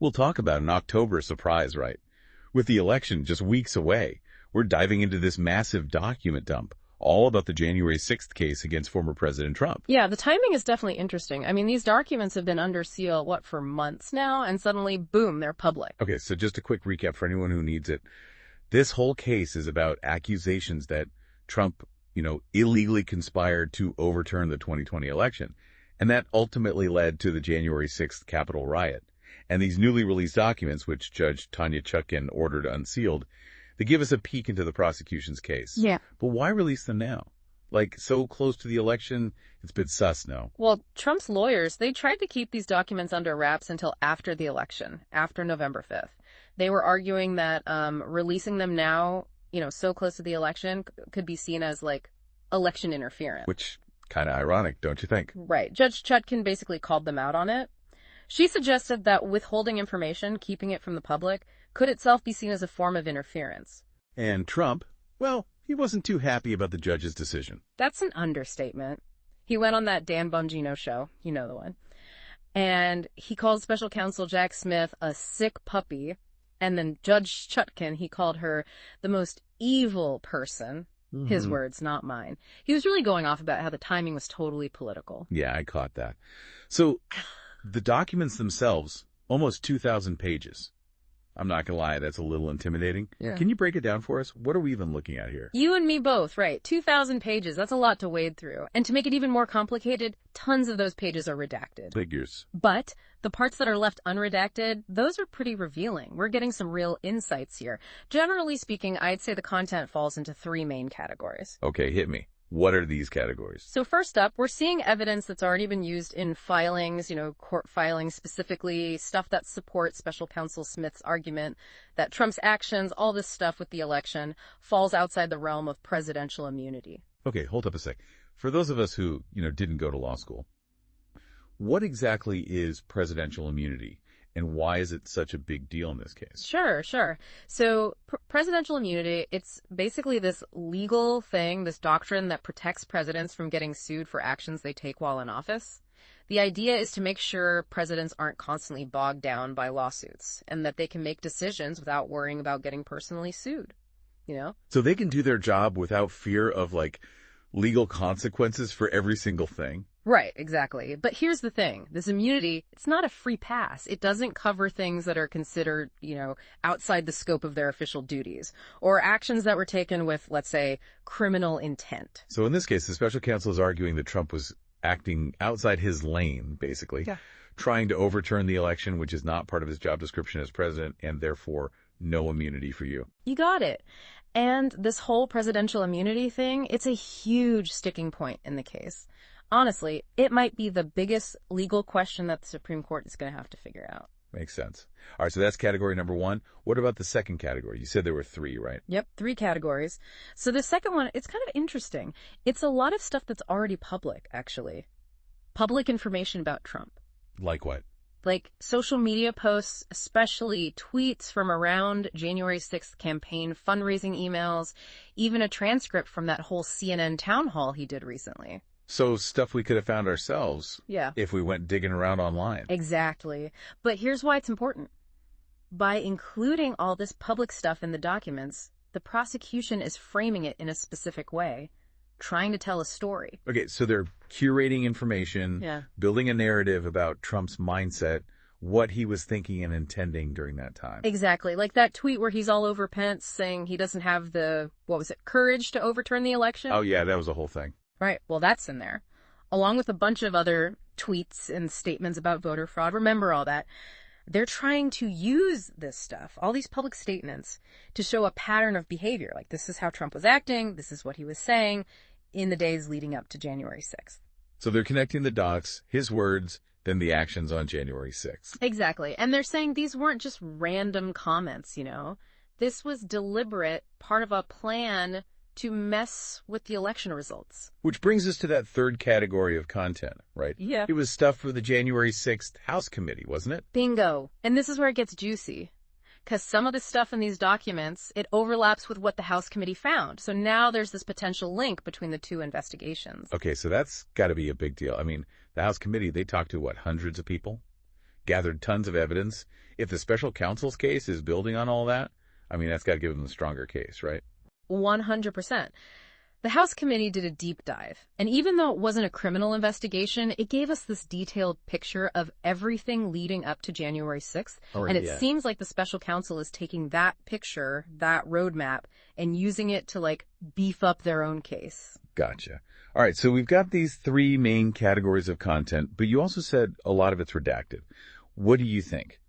We'll talk about an October surprise, right? With the election just weeks away, we're diving into this massive document dump, all about the January 6th case against former President Trump. Yeah, the timing is definitely interesting. I mean, these documents have been under seal, for months now, and suddenly, boom, they're public. Okay, so just a quick recap for anyone who needs it. This whole case is about accusations that Trump, illegally conspired to overturn the 2020 election. And that ultimately led to the January 6th Capitol riot. And these newly released documents, which Judge Tanya Chutkan ordered unsealed, they give us a peek into the prosecution's case. Yeah. But why release them now? So close to the election, it's a bit sus, no? Well, Trump's lawyers, they tried to keep these documents under wraps until after the election, after November 5th. They were arguing that releasing them now, so close to the election, could be seen as, election interference. Which, kind of ironic, don't you think? Right. Judge Chutkan basically called them out on it. She suggested that withholding information, keeping it from the public, could itself be seen as a form of interference. And Trump, well, he wasn't too happy about the judge's decision. That's an understatement. He went on that Dan Bongino show, you know the one, and he called special counsel Jack Smith a sick puppy, and then Judge Chutkan, he called her the most evil person. Mm-hmm. His words, not mine. He was really going off about how the timing was totally political. Yeah, I caught that. So the documents themselves, almost 2,000 pages. I'm not going to lie, that's a little intimidating. Yeah. Can you break it down for us? What are we even looking at here? You and me both, right. 2,000 pages, that's a lot to wade through. And to make it even more complicated, tons of those pages are redacted. Figures. But the parts that are left unredacted, those are pretty revealing. We're getting some real insights here. Generally speaking, I'd say the content falls into three main categories. Okay, hit me. What are these categories? So first up, we're seeing evidence that's already been used in filings, court filings, specifically stuff that supports special counsel Smith's argument that Trump's actions, all this stuff with the election, falls outside the realm of presidential immunity. Okay, hold up a sec. For those of us who, didn't go to law school, what exactly is presidential immunity? And why is it such a big deal in this case? Sure. So presidential immunity, it's basically this legal thing, this doctrine that protects presidents from getting sued for actions they take while in office. The idea is to make sure presidents aren't constantly bogged down by lawsuits and that they can make decisions without worrying about getting personally sued, So they can do their job without fear of, legal consequences for every single thing? Right, exactly. But here's the thing. This immunity, it's not a free pass. It doesn't cover things that are considered, outside the scope of their official duties or actions that were taken with, let's say, criminal intent. So in this case, the special counsel is arguing that Trump was acting outside his lane, basically, trying to overturn the election, which is not part of his job description as president, and therefore no immunity for you. You got it. And this whole presidential immunity thing, it's a huge sticking point in the case. Honestly, it might be the biggest legal question that the Supreme Court is going to have to figure out. Makes sense. All right, so that's category number one. What about the second category? You said there were three, right? Yep, 3 categories. So the second one, it's kind of interesting. It's a lot of stuff that's already public, actually. Public information about Trump. Like what? Like social media posts, especially tweets from around January 6th campaign, fundraising emails, even a transcript from that whole CNN town hall he did recently. So stuff we could have found ourselves if we went digging around online. Exactly. But here's why it's important. By including all this public stuff in the documents, the prosecution is framing it in a specific way, trying to tell a story. Okay, so they're curating information, building a narrative about Trump's mindset, what he was thinking and intending during that time. Exactly. Like that tweet where he's all over Pence saying he doesn't have the, courage to overturn the election? Oh, yeah, that was a whole thing. Right. Well, that's in there, along with a bunch of other tweets and statements about voter fraud. Remember all that. They're trying to use this stuff, all these public statements, to show a pattern of behavior. Like, this is how Trump was acting. This is what he was saying in the days leading up to January 6th. So they're connecting the dots, his words, then the actions on January 6th. Exactly. And they're saying these weren't just random comments, This was deliberate, part of a plan to mess with the election results. Which brings us to that third category of content, right? Yeah. It was stuff for the January 6th House Committee, wasn't it? Bingo. And this is where it gets juicy. Because some of the stuff in these documents, it overlaps with what the House Committee found. So now there's this potential link between the two investigations. Okay, so that's got to be a big deal. I mean, the House Committee, they talked to, hundreds of people? gathered tons of evidence. If the special counsel's case is building on all that, I mean, that's got to give them the stronger case, right? 100%. The House committee did a deep dive, and even though it wasn't a criminal investigation, it gave us this detailed picture of everything leading up to January 6th, and it seems like the special counsel is taking that picture, that roadmap, and using it to, like, beef up their own case. Gotcha. All right, so we've got these three main categories of content, but you also said a lot of it's redacted. What do you think?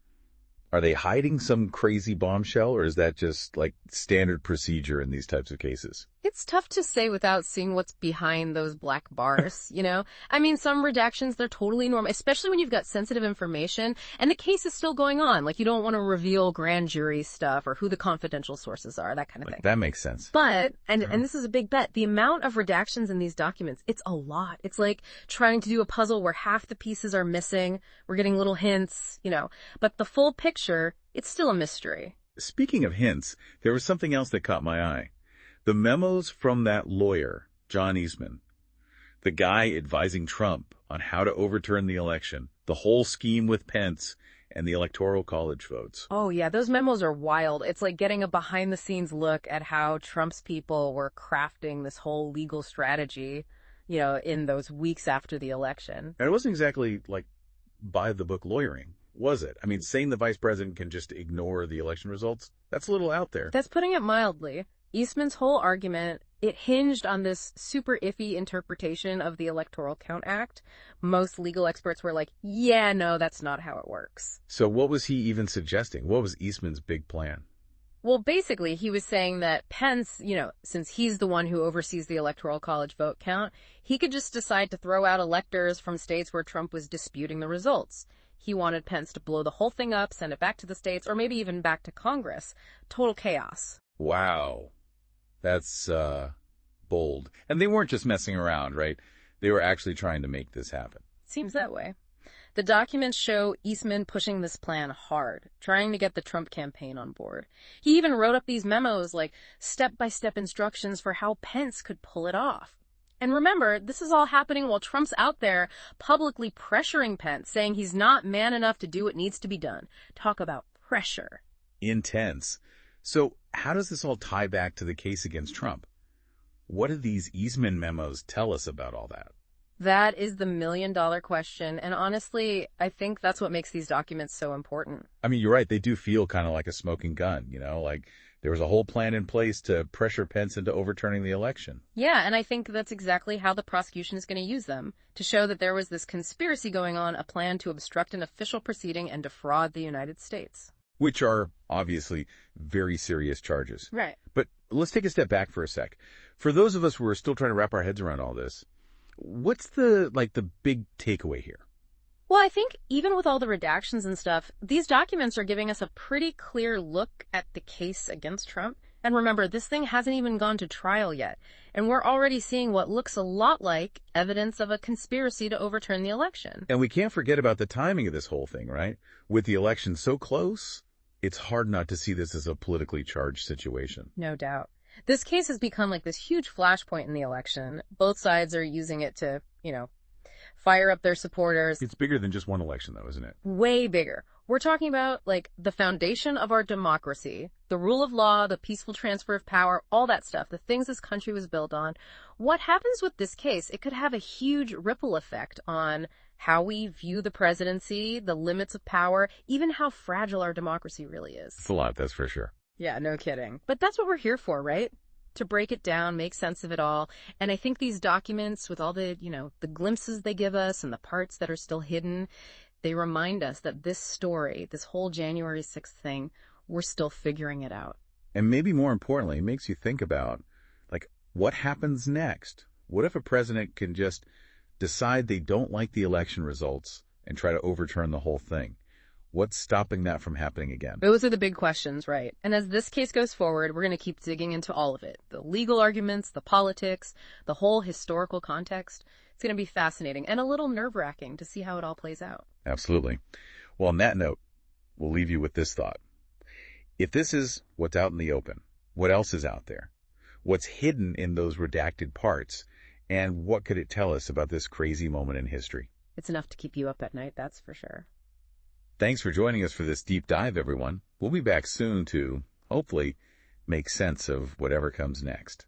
Are they hiding some crazy bombshell, or is that just like standard procedure in these types of cases? It's tough to say without seeing what's behind those black bars, you know? I mean, some redactions, they're totally normal, especially when you've got sensitive information and the case is still going on. Like, you don't want to reveal grand jury stuff or who the confidential sources are, that kind of thing. That makes sense. But, and this is a big bet, the amount of redactions in these documents, it's a lot. It's like trying to do a puzzle where half the pieces are missing. We're getting little hints, you know. But the full picture, it's still a mystery. Speaking of hints, there was something else that caught my eye. The memos from that lawyer, John Eastman, the guy advising Trump on how to overturn the election, the whole scheme with Pence and the Electoral College votes. Oh, yeah, those memos are wild. It's like getting a behind-the-scenes look at how Trump's people were crafting this whole legal strategy, you know, in those weeks after the election. And it wasn't exactly like by-the-book lawyering, was it? I mean, saying the vice president can just ignore the election results, that's a little out there. That's putting it mildly. Eastman's whole argument, it hinged on this super iffy interpretation of the Electoral Count Act. Most legal experts were like, yeah, no, that's not how it works. So what was he even suggesting? What was Eastman's big plan? Well, basically, he was saying that Pence, you know, since he's the one who oversees the Electoral College vote count, he could just decide to throw out electors from states where Trump was disputing the results. He wanted Pence to blow the whole thing up, send it back to the states, or maybe even back to Congress. Total chaos. Wow. That's bold. And they weren't just messing around, right? They were actually trying to make this happen. Seems that way. The documents show Eastman pushing this plan hard, trying to get the Trump campaign on board. He even wrote up these memos like step-by-step instructions for how Pence could pull it off. And remember, this is all happening while Trump's out there publicly pressuring Pence, saying he's not man enough to do what needs to be done. Talk about pressure. Intense. So how does this all tie back to the case against Trump? What do these Eastman memos tell us about all that? That is the million-dollar question, and honestly, I think that's what makes these documents so important. I mean, you're right. They do feel kind of like a smoking gun, you know, like there was a whole plan in place to pressure Pence into overturning the election. Yeah, and I think that's exactly how the prosecution is going to use them, to show that there was this conspiracy going on, a plan to obstruct an official proceeding and defraud the United States. Which are obviously very serious charges. Right. But let's take a step back for a sec. For those of us who are still trying to wrap our heads around all this, what's the big takeaway here? Well, I think even with all the redactions and stuff, these documents are giving us a pretty clear look at the case against Trump. And remember, this thing hasn't even gone to trial yet. And we're already seeing what looks a lot like evidence of a conspiracy to overturn the election. And we can't forget about the timing of this whole thing, right? With the election so close, it's hard not to see this as a politically charged situation. No doubt. This case has become like this huge flashpoint in the election. Both sides are using it to, you know, fire up their supporters. It's bigger than just one election, though, isn't it? Way bigger. We're talking about, like, the foundation of our democracy, the rule of law, the peaceful transfer of power, all that stuff, the things this country was built on. What happens with this case, it could have a huge ripple effect on how we view the presidency, the limits of power, even how fragile our democracy really is. It's a lot, that's for sure. Yeah, no kidding. But that's what we're here for, right? To break it down, make sense of it all. And I think these documents, with all the, you know, the glimpses they give us and the parts that are still hidden, they remind us that this story, this whole January 6th thing, we're still figuring it out. And maybe more importantly, it makes you think about, like, what happens next? What if a president can just decide they don't like the election results and try to overturn the whole thing? What's stopping that from happening again? Those are the big questions, right? And as this case goes forward, we're going to keep digging into all of it. The legal arguments, the politics, the whole historical context. It's going to be fascinating and a little nerve-wracking to see how it all plays out. Absolutely. Well, on that note, we'll leave you with this thought. If this is what's out in the open, what else is out there? What's hidden in those redacted parts? And what could it tell us about this crazy moment in history? It's enough to keep you up at night, that's for sure. Thanks for joining us for this deep dive, everyone. We'll be back soon to, hopefully, make sense of whatever comes next.